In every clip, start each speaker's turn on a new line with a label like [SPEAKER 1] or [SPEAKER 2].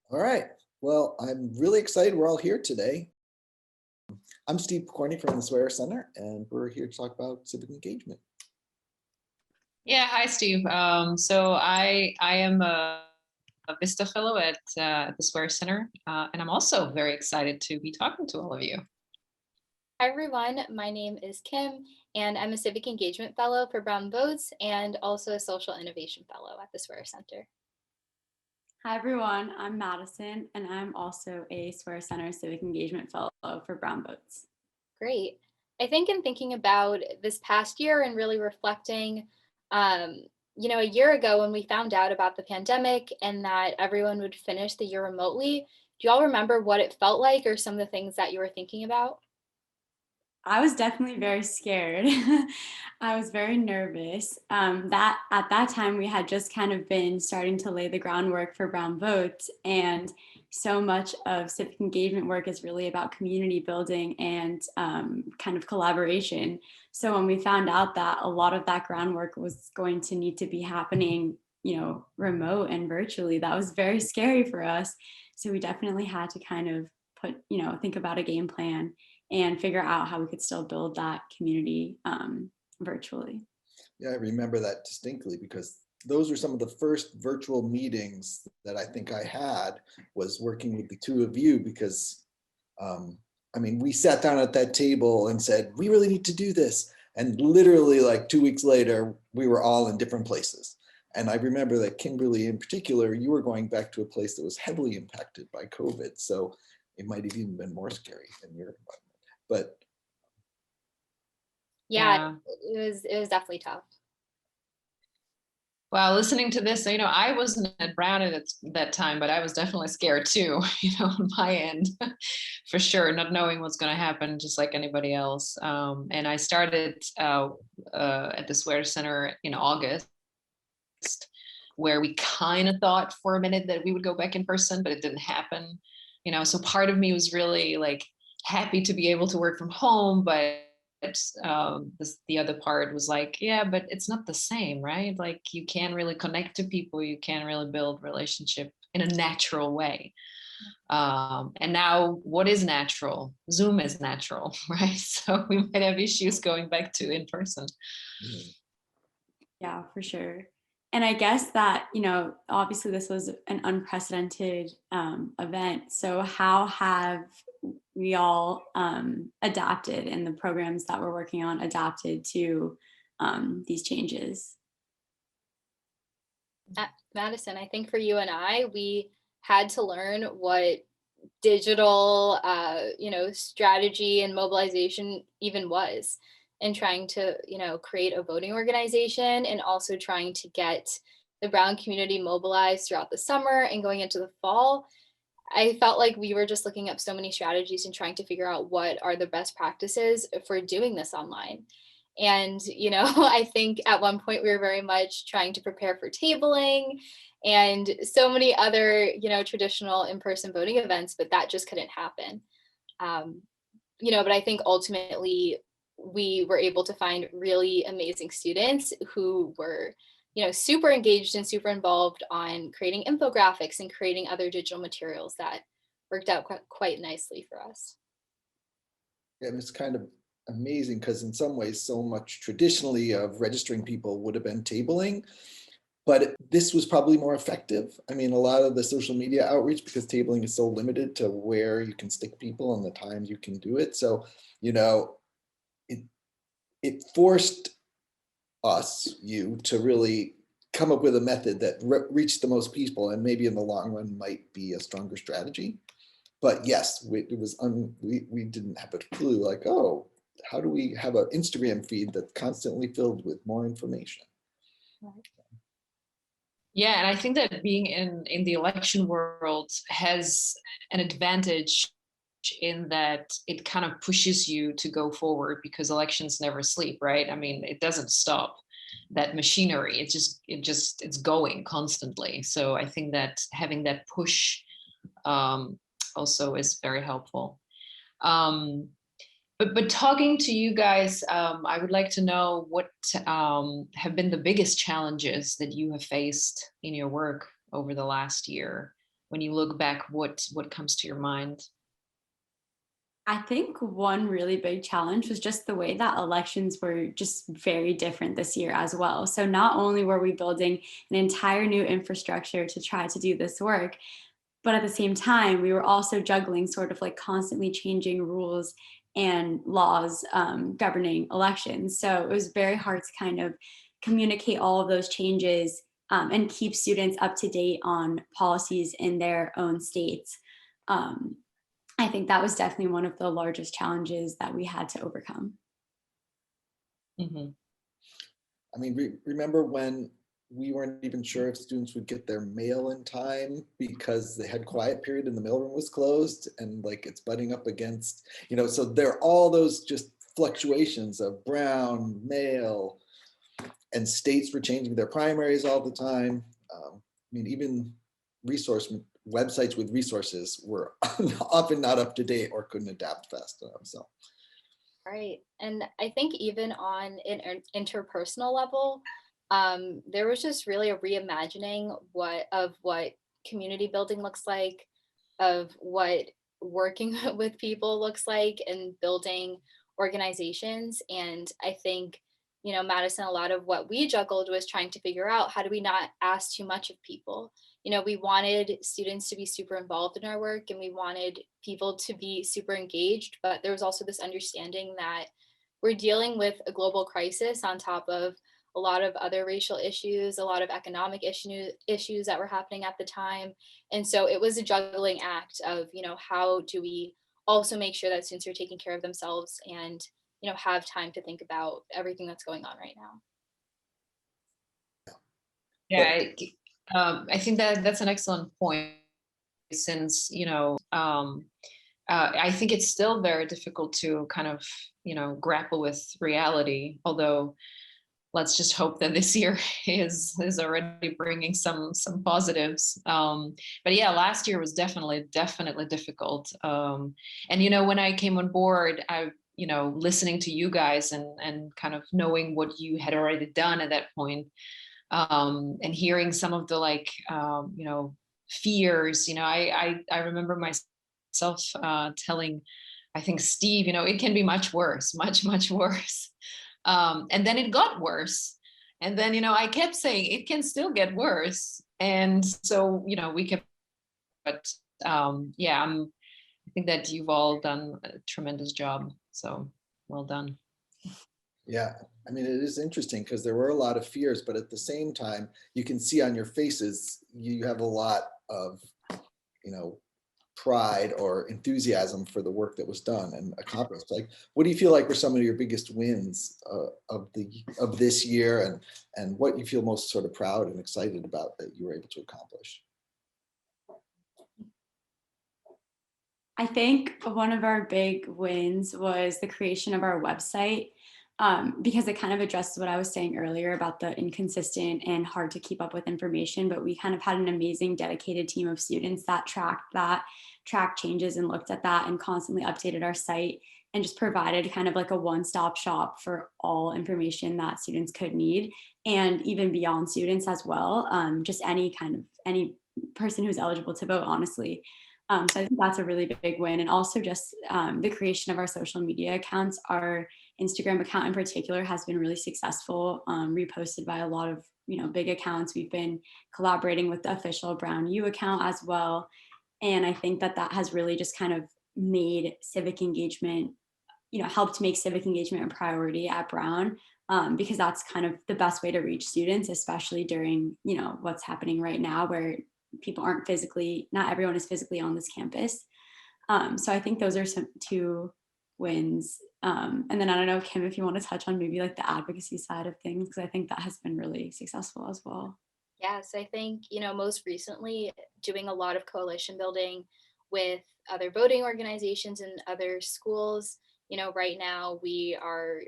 [SPEAKER 1] All right. Well, I'm really excited we're all here today. I'm Steve Pokorny from the Swear Center, and we're here to talk about civic engagement.
[SPEAKER 2] Yeah, hi Steve. So I am a VISTA Fellow at the Swear Center, and I'm also very excited to be talking to all of you.
[SPEAKER 3] Hi everyone, my name is Kim and I'm a Civic Engagement Fellow for Brown Votes and also a Social Innovation Fellow at the Swear Center.
[SPEAKER 4] Hi everyone, I'm Madison and I'm also a Swear Center Civic Engagement Fellow for Brown Votes.
[SPEAKER 3] Great. I think in thinking about this past year and really reflecting, um, a year ago when we found out about the pandemic and that everyone would finish the year remotely, do y'all remember what it felt like or some of the things that you were thinking about?
[SPEAKER 4] I was definitely very scared. I was very nervous. That at that time we had just kind of been starting to lay the groundwork for Brown Votes, and so much of civic engagement work is really about community building and kind of collaboration. So when we found out that a lot of that groundwork was going to need to be happening, remote and virtually, that was very scary for us. So we definitely had to kind of think about a game plan and figure out how we could still build that community virtually.
[SPEAKER 1] Yeah, I remember that distinctly because those were some of the first virtual meetings that I think I had, was working with the two of you because, we sat down at that table and said, we really need to do this. And literally like 2 weeks later, we were all in different places. And I remember that Kimberly in particular, you were going back to a place that was heavily impacted by COVID. So it might have even been more scary in your environment. But
[SPEAKER 3] Yeah, it was definitely tough.
[SPEAKER 2] Well, listening to this, I wasn't at Brown at that time, but I was definitely scared too, on my end, for sure, not knowing what's going to happen, just like anybody else. And I started at the Swear Center in August, where we kind of thought for a minute that we would go back in person, but it didn't happen. So part of me was really like happy to be able to work from home, but the other part was like, yeah, but it's not the same, right? Like you can't really connect to people, you can't really build relationship in a natural way. And now what is natural? Zoom is natural, right? So we might have issues going back to in person.
[SPEAKER 4] Yeah, for sure. And I guess that, obviously this was an unprecedented event. So how have we all adapted, and the programs that we're working on adapted to these changes?
[SPEAKER 3] Madison, I think for you and I, we had to learn what digital, strategy and mobilization even was, and trying to, create a voting organization and also trying to get the Brown community mobilized throughout the summer and going into the fall. I felt like we were just looking up so many strategies and trying to figure out what are the best practices for doing this online. And, I think at one point we were very much trying to prepare for tabling and so many other, traditional in-person voting events, but that just couldn't happen. But I think ultimately we were able to find really amazing students who were, super engaged and super involved on creating infographics and creating other digital materials that worked out quite nicely for us.
[SPEAKER 1] Yeah, it's kind of amazing because in some ways, so much traditionally of registering people would have been tabling, but this was probably more effective. A lot of the social media outreach, because tabling is so limited to where you can stick people and the times you can do it. So, it forced you to really come up with a method that reached the most people, and maybe in the long run might be a stronger strategy. But yes, we didn't have a clue, like, oh, how do we have an Instagram feed that's constantly filled with more information?
[SPEAKER 2] Yeah, and I think that being in the election world has an advantage in that it kind of pushes you to go forward, because elections never sleep, right? It doesn't stop, that machinery. It's going constantly. So I think that having that push also is very helpful. But talking to you guys, I would like to know what have been the biggest challenges that you have faced in your work over the last year. when you look back, what comes to your mind?
[SPEAKER 4] I think one really big challenge was just the way that elections were just very different this year as well. So not only were we building an entire new infrastructure to try to do this work, but at the same time, we were also juggling sort of like constantly changing rules and laws governing elections. So it was very hard to kind of communicate all of those changes and keep students up to date on policies in their own states. Um, I think that was definitely one of the largest challenges that we had to overcome.
[SPEAKER 2] Mhm.
[SPEAKER 1] I mean, remember when we weren't even sure if students would get their mail in time because they had quiet period and the mailroom was closed, and like it's butting up against, so there are all those just fluctuations of brown mail, and states were changing their primaries all the time. I mean, even resource websites with resources were often not up to date or couldn't adapt fast enough. So.
[SPEAKER 3] Right. And I think even on an interpersonal level, there was just really a reimagining of what community building looks like, of what working with people looks like, and building organizations. And I think, Madison, a lot of what we juggled was trying to figure out, how do we not ask too much of people? We wanted students to be super involved in our work, and we wanted people to be super engaged, but there was also this understanding that we're dealing with a global crisis on top of a lot of other racial issues, a lot of economic issues that were happening at the time. And so it was a juggling act of, how do we also make sure that students are taking care of themselves and, have time to think about everything that's going on right now.
[SPEAKER 2] Yeah, I think that that's an excellent point, since, I think it's still very difficult to kind of, grapple with reality, although let's just hope that this year is already bringing some positives. But yeah, last year was definitely difficult. And when I came on board, I listening to you guys and kind of knowing what you had already done at that point, and hearing some of the fears. I remember myself telling, I think, Steve, it can be much worse, much worse. And then it got worse. And then, I kept saying it can still get worse. And so, we kept, but yeah, I think that you've all done a tremendous job. So well done.
[SPEAKER 1] Yeah, I mean, it is interesting because there were a lot of fears, but at the same time, you can see on your faces, you have a lot of, pride or enthusiasm for the work that was done and accomplished. Like, what do you feel like were some of your biggest wins of this year, and what you feel most sort of proud and excited about that you were able to accomplish?
[SPEAKER 4] I think one of our big wins was the creation of our website, because it kind of addresses what I was saying earlier about the inconsistent and hard to keep up with information. But we kind of had an amazing dedicated team of students that tracked changes and looked at that and constantly updated our site and just provided kind of like a one-stop shop for all information that students could need, and even beyond students as well. Just any person who's eligible to vote, honestly. So I think that's a really big win. And also just the creation of our social media accounts. Our Instagram account in particular has been really successful, reposted by a lot of big accounts. We've been collaborating with the official Brown U account as well. And I think that has really just kind of made civic engagement, helped make civic engagement a priority at Brown, because that's kind of the best way to reach students, especially during, what's happening right now, where not everyone is physically on this campus. So I think those are some two wins. And then I don't know, Kim, if you want to touch on maybe like the advocacy side of things, because I think that has been really successful as well.
[SPEAKER 3] Yes, I think, most recently doing a lot of coalition building with other voting organizations and other schools. Right now we are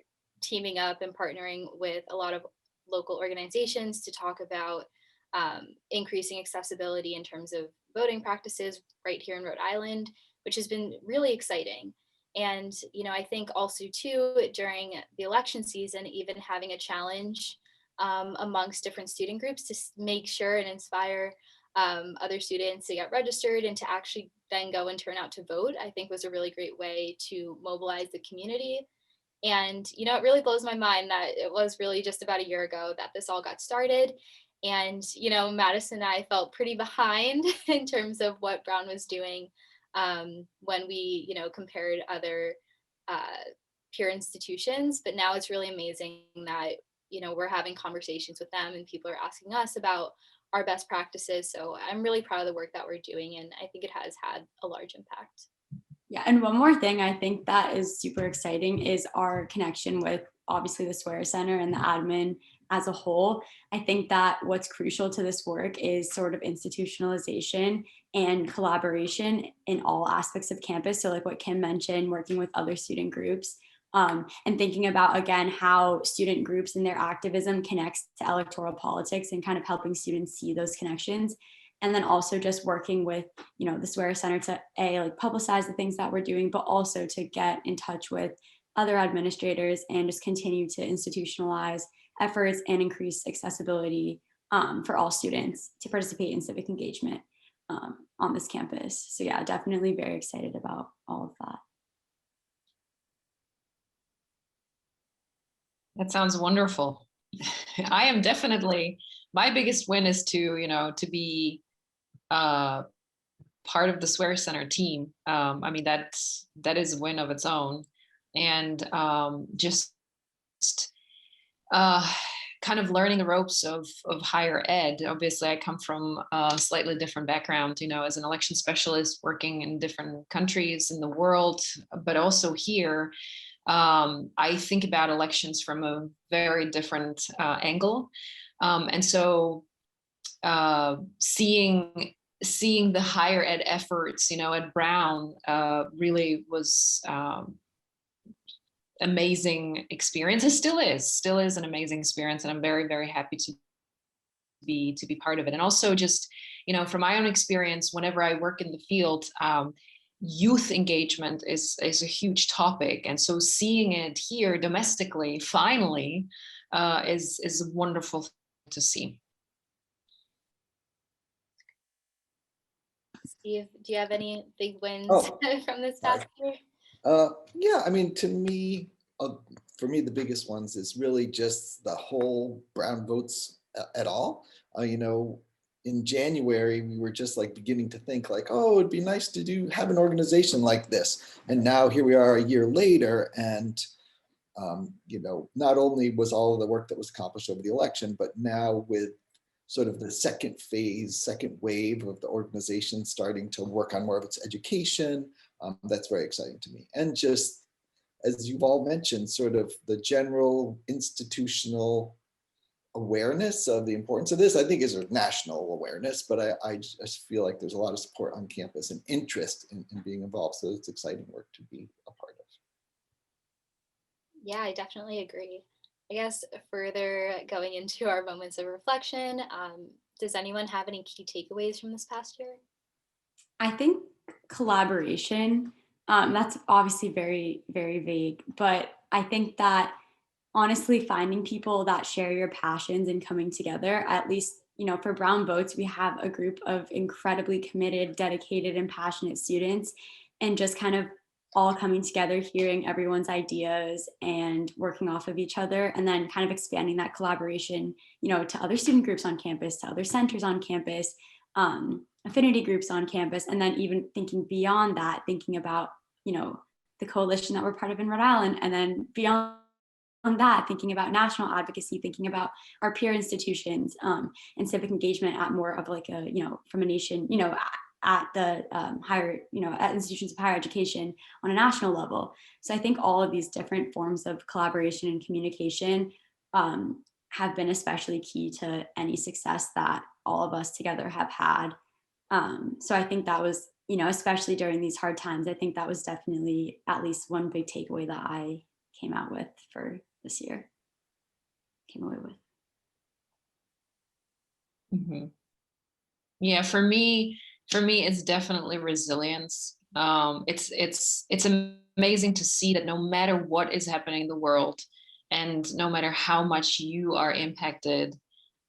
[SPEAKER 3] teaming up and partnering with a lot of local organizations to talk about increasing accessibility in terms of voting practices right here in Rhode Island, which has been really exciting. And, I think also too, during the election season, even having a challenge amongst different student groups to make sure and inspire other students to get registered and to actually then go and turn out to vote, I think was a really great way to mobilize the community. And, you know, it really blows my mind that it was really just about a year ago that this all got started. And, you know, Madison and I felt pretty behind in terms of what Brown was doing when we, you know, compared other peer institutions. But now it's really amazing that, you know, we're having conversations with them and people are asking us about our best practices. So I'm really proud of the work that we're doing. And I think it has had a large impact.
[SPEAKER 4] Yeah, and one more thing I think that is super exciting is our connection with obviously the Swear Center and the admin as a whole. I think that what's crucial to this work is sort of institutionalization and collaboration in all aspects of campus. So like what Kim mentioned, working with other student groups, and thinking about, again, how student groups and their activism connects to electoral politics and kind of helping students see those connections. And then also just working with, you know, the Swear Center to like publicize the things that we're doing, but also to get in touch with other administrators and just continue to institutionalize efforts and increase accessibility for all students to participate in civic engagement on this campus. So yeah, definitely very excited about all of that.
[SPEAKER 2] That sounds wonderful. I am definitely, my biggest win is to, you know, to be part of the Swear Center team. I mean, that is a win of its own. And just kind of learning the ropes of higher ed. Obviously, I come from a slightly different background, you know, as an election specialist working in different countries in the world, but also here. I think about elections from a very different angle. And so seeing the higher ed efforts, you know, at Brown really was amazing experience. It still is an amazing experience. And I'm very, very happy to be part of it. And also just, you know, from my own experience, whenever I work in the field, youth engagement is a huge topic. And so seeing it here domestically, finally, is wonderful to see.
[SPEAKER 3] Steve, do you have any big wins from this past year?
[SPEAKER 1] Yeah, I mean, to me, for me, the biggest ones is really just the whole Brown votes at all. You know, in January, we were just like beginning to think like, oh, it'd be nice to have an organization like this. And now here we are a year later, and you know, not only was all of the work that was accomplished over the election, but now with sort of the second wave of the organization starting to work on more of its education, that's very exciting to me. And just, as you've all mentioned, sort of the general institutional awareness of the importance of this, I think, is a national awareness, but I just feel like there's a lot of support on campus and interest in being involved. So it's exciting work to be a part of.
[SPEAKER 3] Yeah, I definitely agree. I guess further going into our moments of reflection, does anyone have any key takeaways from this past year?
[SPEAKER 4] I think collaboration, that's obviously very, very vague, but I think that honestly finding people that share your passions and coming together, at least, you know, for Brown Votes, we have a group of incredibly committed, dedicated, and passionate students, and just kind of all coming together, hearing everyone's ideas and working off of each other, and then kind of expanding that collaboration, you know, to other student groups on campus, to other centers on campus, affinity groups on campus, and then even thinking beyond that, thinking about, you know, the coalition that we're part of in Rhode Island, and then beyond that, thinking about national advocacy, thinking about our peer institutions and civic engagement at more of like a, you know, from a nation, you know, at the higher, you know, at institutions of higher education on a national level. So I think all of these different forms of collaboration and communication have been especially key to any success that all of us together have had. So I think that was, you know, especially during these hard times, I think that was definitely at least one big takeaway that I came out with for this year, came away with.
[SPEAKER 2] Mm-hmm. Yeah, for me, it's definitely resilience. It's amazing to see that no matter what is happening in the world, and no matter how much you are impacted,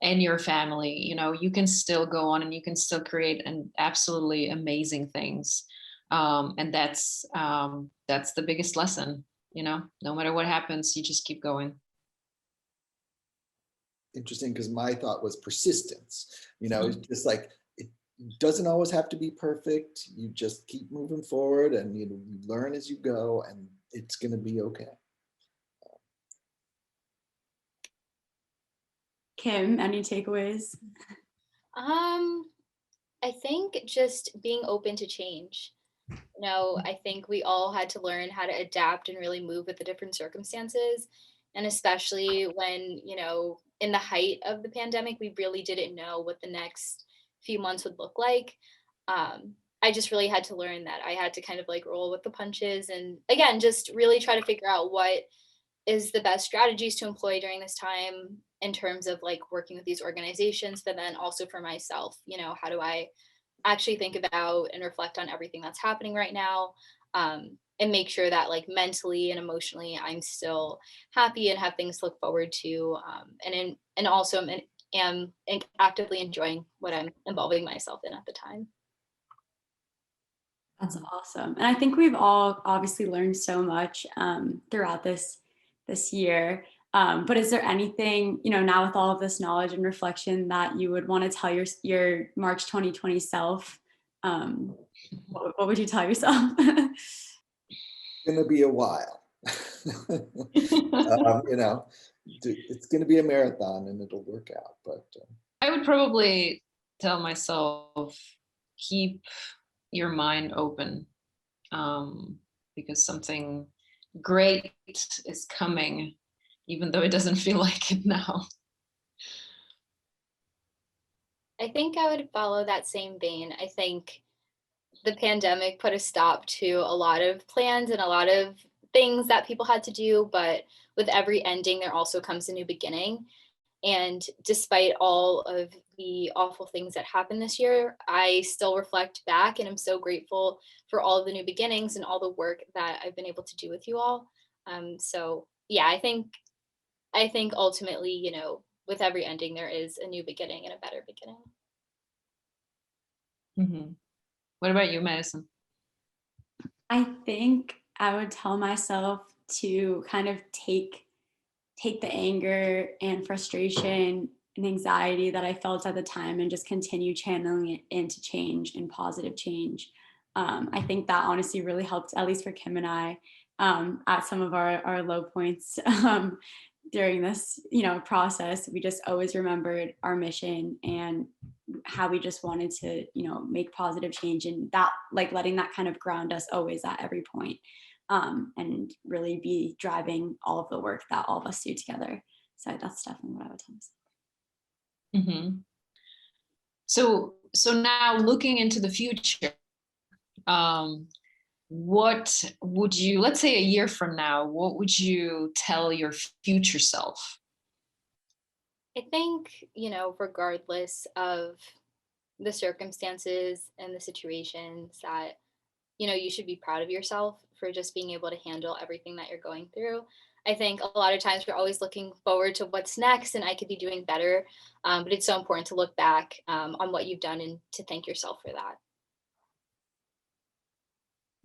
[SPEAKER 2] and your family, you can still go on and you can still create an absolutely amazing things. And that's the biggest lesson, no matter what happens, you just keep going.
[SPEAKER 1] Interesting, because my thought was persistence. It's just like, it doesn't always have to be perfect. You just keep moving forward, and you learn as you go, and it's going to be okay.
[SPEAKER 4] Kim, any takeaways?
[SPEAKER 3] I think just being open to change. I think we all had to learn how to adapt and really move with the different circumstances. And especially when, in the height of the pandemic, we really didn't know what the next few months would look like. I just really had to learn that I had to kind of like roll with the punches, and again, just really try to figure out what is the best strategies to employ during this time in terms of like working with these organizations, but then also for myself, how do I actually think about and reflect on everything that's happening right now, and make sure that like mentally and emotionally I'm still happy and have things to look forward to, and also am actively enjoying what I'm involving myself in at the time.
[SPEAKER 4] That's awesome. And I think we've all obviously learned so much throughout this year. But is there anything, now with all of this knowledge and reflection, that you would want to tell your March 2020 self? What would you tell yourself?
[SPEAKER 1] It's going to be a while. It's going to be a marathon, and it'll work out. But
[SPEAKER 2] I would probably tell myself, keep your mind open, because something great is coming, even though it doesn't feel like it now.
[SPEAKER 3] I think I would follow that same vein. I think the pandemic put a stop to a lot of plans and a lot of things that people had to do, but with every ending, there also comes a new beginning. And despite all of the awful things that happened this year, I still reflect back and I'm so grateful for all of the new beginnings and all the work that I've been able to do with you all. So yeah, I think ultimately, with every ending, there is a new beginning and a better beginning.
[SPEAKER 2] Mm-hmm. What about you, Madison?
[SPEAKER 4] I think I would tell myself to kind of take the anger and frustration and anxiety that I felt at the time and just continue channeling it into change and positive change. I think that honestly really helped, at least for Kim and I, at some of our low points during this, process. We just always remembered our mission and how we just wanted to, make positive change, and that, like, letting that kind of ground us always at every point. And really be driving all of the work that all of us do together. So that's definitely what I would tell myself.
[SPEAKER 2] Mm-hmm. So now looking into the future, what would you, let's say a year from now, what would you tell your future self?
[SPEAKER 3] I think, regardless of the circumstances and the situations, that you should be proud of yourself for just being able to handle everything that you're going through. I think a lot of times we're always looking forward to what's next and I could be doing better. But it's so important to look back on what you've done and to thank yourself for that.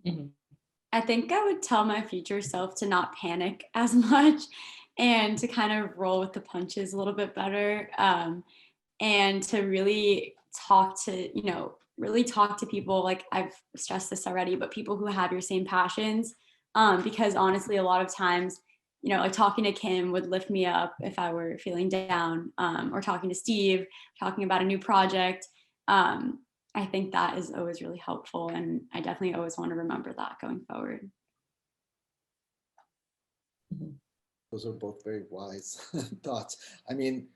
[SPEAKER 2] Mm-hmm.
[SPEAKER 4] I think I would tell my future self to not panic as much and to kind of roll with the punches a little bit better, and to really talk to people. Like, I've stressed this already, but people who have your same passions, because honestly, a lot of times, like talking to Kim would lift me up if I were feeling down, or talking to Steve, talking about a new project. I think that is always really helpful, and I definitely always want to remember that going forward.
[SPEAKER 2] Mm-hmm.
[SPEAKER 1] Those are both very wise thoughts. I mean,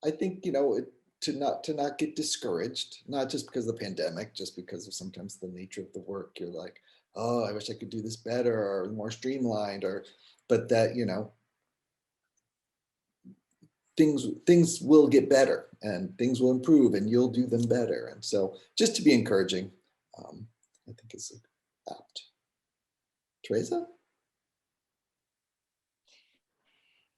[SPEAKER 1] I think, to not get discouraged, not just because of the pandemic, just because of sometimes the nature of the work. You're like, oh, I wish I could do this better or more streamlined, but that, things will get better and things will improve and you'll do them better. And so just to be encouraging, I think is apt. Tereza?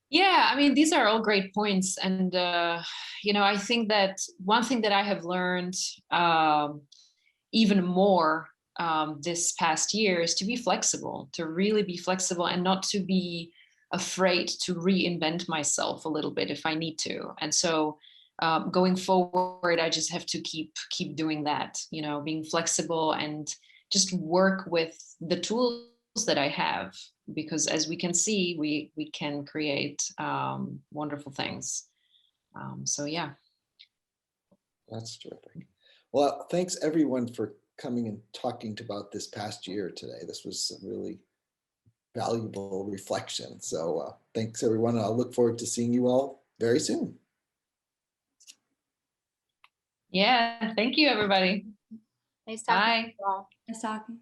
[SPEAKER 2] Yeah, I mean, these are all great points. And, I think that one thing that I have learned even more this past year is to be flexible, to really be flexible and not to be afraid to reinvent myself a little bit if I need to. And so going forward, I just have to keep doing that, being flexible and just work with the tools that I have, because as we can see, we can create wonderful things. So yeah.
[SPEAKER 1] That's terrific. Well, thanks everyone for coming and talking about this past year today. This was a really valuable reflection. So thanks everyone. I'll look forward to seeing you all very soon.
[SPEAKER 2] Yeah, thank you, everybody.
[SPEAKER 3] Nice talking to
[SPEAKER 2] Bye.
[SPEAKER 3] you all.
[SPEAKER 4] Nice talking.